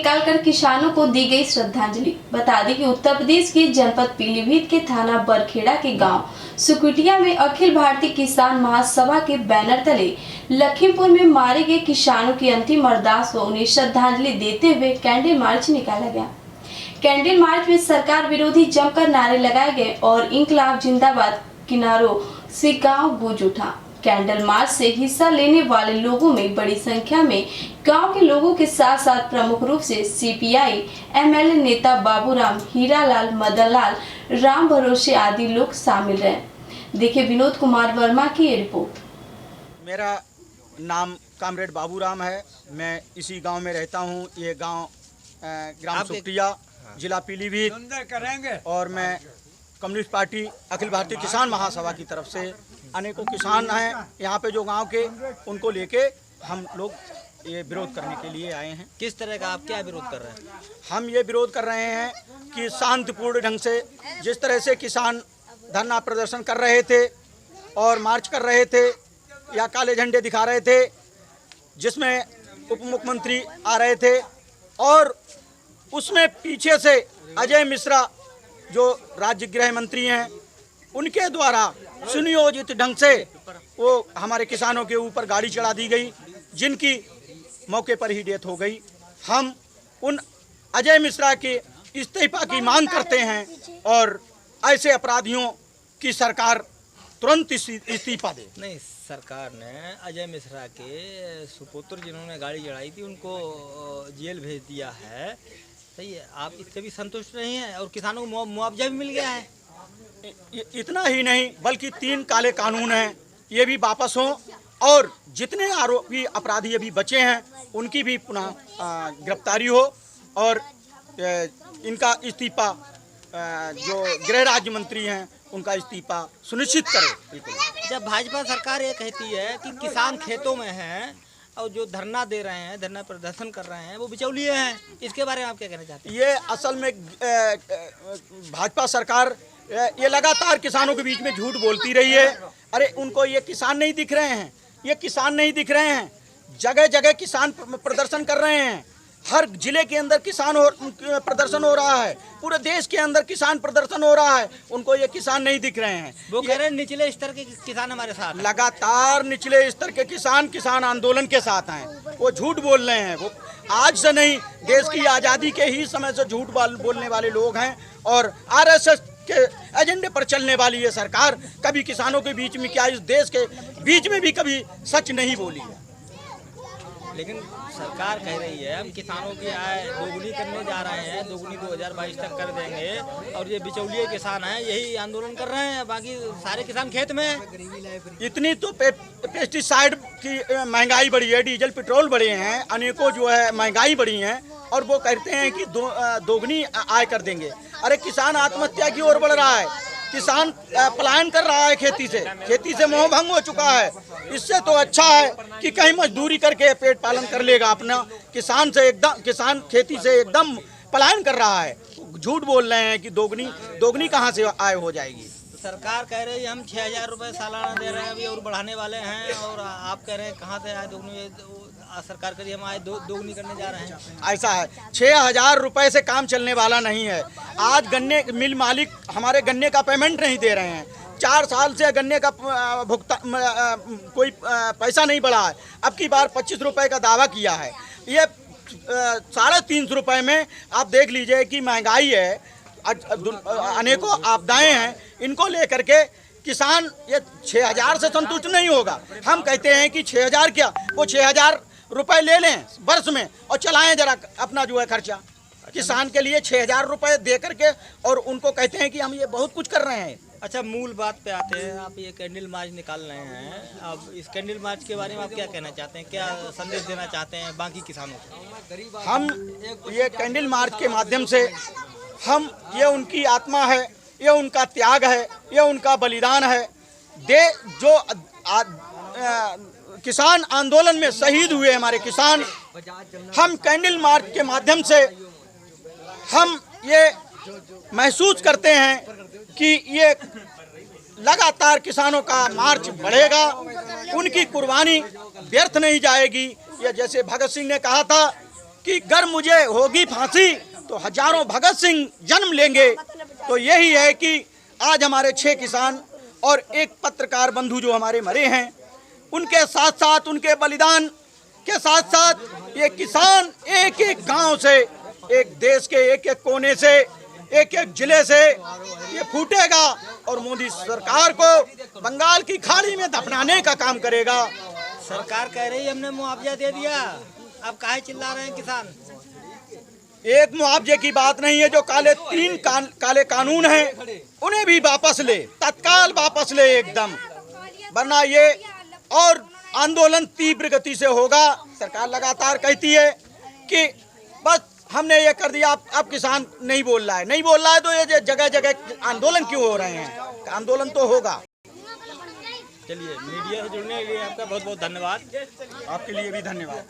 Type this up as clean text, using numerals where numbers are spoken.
निकालकर किसानों को दी गई श्रद्धांजलि। बता दें कि उत्तर प्रदेश के जनपद पीलीभीत के थाना बरखेड़ा के गांव सुकुटिया में अखिल भारतीय किसान महासभा के बैनर तले लखीमपुर में मारे गए किसानों की अंतिम अरदास व उन्हें श्रद्धांजलि देते हुए कैंडल मार्च निकाला गया। कैंडल मार्च में सरकार विरोधी जमकर नारे लगाए गए और इंकलाब जिंदाबाद किनारों से गांव गूंज उठा। कैंडल मार्च से हिस्सा लेने वाले लोगों में बड़ी संख्या में गांव के लोगों के साथ साथ प्रमुख रूप से सीपीआई एमएलए नेता बाबूराम, हीरालाल, मदनलाल, राम भरोसे आदि लोग शामिल रहे। देखिए विनोद कुमार वर्मा की ये रिपोर्ट। मेरा नाम कामरेड बाबूराम है। मैं इसी गांव में रहता हूं। ये गांव ग्राम सुकुटिया, जिला पीलीभीत, और मैं कम्युनिस्ट पार्टी अखिल भारतीय किसान महासभा की तरफ से अनेकों किसान हैं यहाँ पे जो गांव के, उनको लेके हम लोग ये विरोध करने के लिए आए हैं। किस तरह का आप क्या विरोध कर रहे हैं? हम ये विरोध कर रहे हैं कि शांतिपूर्ण ढंग से जिस तरह से किसान धरना प्रदर्शन कर रहे थे और मार्च कर रहे थे या काले झंडे दिखा रहे थे, जिसमें उप मुख्यमंत्री आ रहे थे और उसमें पीछे से अजय मिश्रा जो राज्य गृह मंत्री हैं, उनके द्वारा सुनियोजित ढंग से वो हमारे किसानों के ऊपर गाड़ी चढ़ा दी गई, जिनकी मौके पर ही डेथ हो गई। हम उन अजय मिश्रा के इस्तीफा की मांग करते हैं और ऐसे अपराधियों की सरकार तुरंत इस्तीफा दे। नहीं, सरकार ने अजय मिश्रा के सुपुत्र जिन्होंने गाड़ी चढ़ाई थी उनको जेल भेज दिया है, सही है। आप इससे भी संतुष्ट नहीं हैं और किसानों को मुआवजा भी मिल गया है। इतना ही नहीं बल्कि 3 काले कानून हैं, ये भी वापस हों और जितने आरोपी अपराधी अभी बचे हैं उनकी भी पुनः गिरफ्तारी हो और इनका इस्तीफा, जो गृह राज्य मंत्री हैं उनका इस्तीफा सुनिश्चित करे। जब भाजपा सरकार ये कहती है कि किसान खेतों में हैं और जो धरना दे रहे हैं, धरना प्रदर्शन कर रहे हैं, वो बिचौलिए हैं, इसके बारे में आप क्या कहना चाहते हैं? ये असल में भाजपा सरकार ये लगातार किसानों के बीच में झूठ बोलती रही है। अरे उनको ये किसान नहीं दिख रहे हैं, ये किसान नहीं दिख रहे हैं। जगह जगह किसान प्रदर्शन कर रहे हैं, हर जिले के अंदर किसान प्रदर्शन हो रहा है, पूरे देश के अंदर किसान प्रदर्शन हो रहा है। उनको ये किसान नहीं दिख रहे हैं। वो कह रहे हैं निचले स्तर के किसान हमारे साथ, लगातार निचले स्तर के किसान आंदोलन के साथ हैं। वो झूठ बोल रहे हैं। वो आज से नहीं, देश की आज़ादी के ही समय से झूठ बोलने वाले लोग हैं और आरएसएस के एजेंडे पर चलने वाली ये सरकार कभी किसानों के बीच में, क्या इस देश के बीच में भी कभी सच नहीं बोली है। लेकिन सरकार कह रही है हम किसानों की आय दोगुनी करने जा रहे हैं, दोगुनी 2022 तक कर देंगे, और ये बिचौलिए किसान हैं यही आंदोलन कर रहे हैं, बाकी सारे किसान खेत में हैं। इतनी तो पेस्टिसाइड की महंगाई बढ़ी है, डीजल पेट्रोल बढ़े हैं, अनेकों जो है महंगाई बढ़ी है और वो कहते हैं कि दोगुनी आय कर देंगे। अरे किसान आत्महत्या की ओर बढ़ रहा है, किसान पलायन कर रहा है, खेती से मोह भंग हो चुका है। इससे तो अच्छा है कि कहीं मजदूरी करके पेट पालन कर लेगा अपना। किसान खेती से एकदम पलायन कर रहा है। झूठ बोल रहे हैं कि दोगुनी कहाँ से आय हो जाएगी। सरकार कह रही है हम 6000 रुपये सालाना दे रहे हैं अभी और बढ़ाने वाले हैं, और आप कह रहे हैं कहाँ से आय दोगुनी, सरकार कह रही है हम आय दोगुनी करने जा रहे हैं। ऐसा है, 6000 रुपये से काम चलने वाला नहीं है। आज गन्ने मिल मालिक हमारे गन्ने का पेमेंट नहीं दे रहे हैं। 4 साल से गन्ने का भुगतान कोई पैसा नहीं बढ़ा है। अब की बार 25 रुपये का दावा किया है। ये 350 रुपये में आप देख लीजिए कि महंगाई है, अनेकों आपदाएं हैं। इनको लेकर के किसान ये 6000 से संतुष्ट नहीं होगा। हम कहते हैं कि 6000 क्या, वो 6000 रुपये ले लें वर्ष में और चलाएं जरा अपना जो है खर्चा। किसान के लिए 6000 रुपये दे करके और उनको कहते हैं कि हम ये बहुत कुछ कर रहे हैं। अच्छा, मूल बात पे आते हैं। आप ये कैंडल मार्च निकाल रहे हैं, अब इस कैंडल मार्च के बारे में आप क्या कहना चाहते हैं, क्या संदेश देना चाहते हैं बाकी किसानों को? हम ये कैंडल मार्च के माध्यम से हम ये उनकी आत्मा है, ये उनका त्याग है, ये उनका बलिदान है। जो किसान आंदोलन में शहीद हुए हमारे किसान, हम कैंडल मार्च के माध्यम से हम ये महसूस करते हैं कि ये लगातार किसानों का मार्च बढ़ेगा, उनकी कुर्बानी व्यर्थ नहीं जाएगी। ये जैसे भगत सिंह ने कहा था कि अगर मुझे होगी फांसी तो हजारों भगत सिंह जन्म लेंगे। तो यही है कि आज हमारे 6 किसान और एक पत्रकार बंधु जो हमारे मरे हैं, उनके साथ साथ उनके बलिदान के साथ साथ ये किसान एक एक गांव से, एक देश के एक एक कोने से, एक एक जिले से ये फूटेगा और मोदी सरकार को बंगाल की खाड़ी में दफनाने का काम करेगा। सरकार कह रही है हमने मुआवजा दे दिया, अब काहे चिल्ला रहे हैं किसान? एक मुआवजे की बात नहीं है। जो काले कानून हैं उन्हें भी वापस ले, तत्काल वापस ले एकदम, वरना ये और आंदोलन तीव्र गति से होगा। सरकार लगातार कहती है कि बस हमने ये कर दिया, अब किसान नहीं बोल रहा है तो ये जगह जगह आंदोलन क्यों हो रहे हैं? आंदोलन तो होगा। चलिए, मीडिया से जुड़ने के लिए आपका बहुत बहुत धन्यवाद। आपके लिए भी धन्यवाद।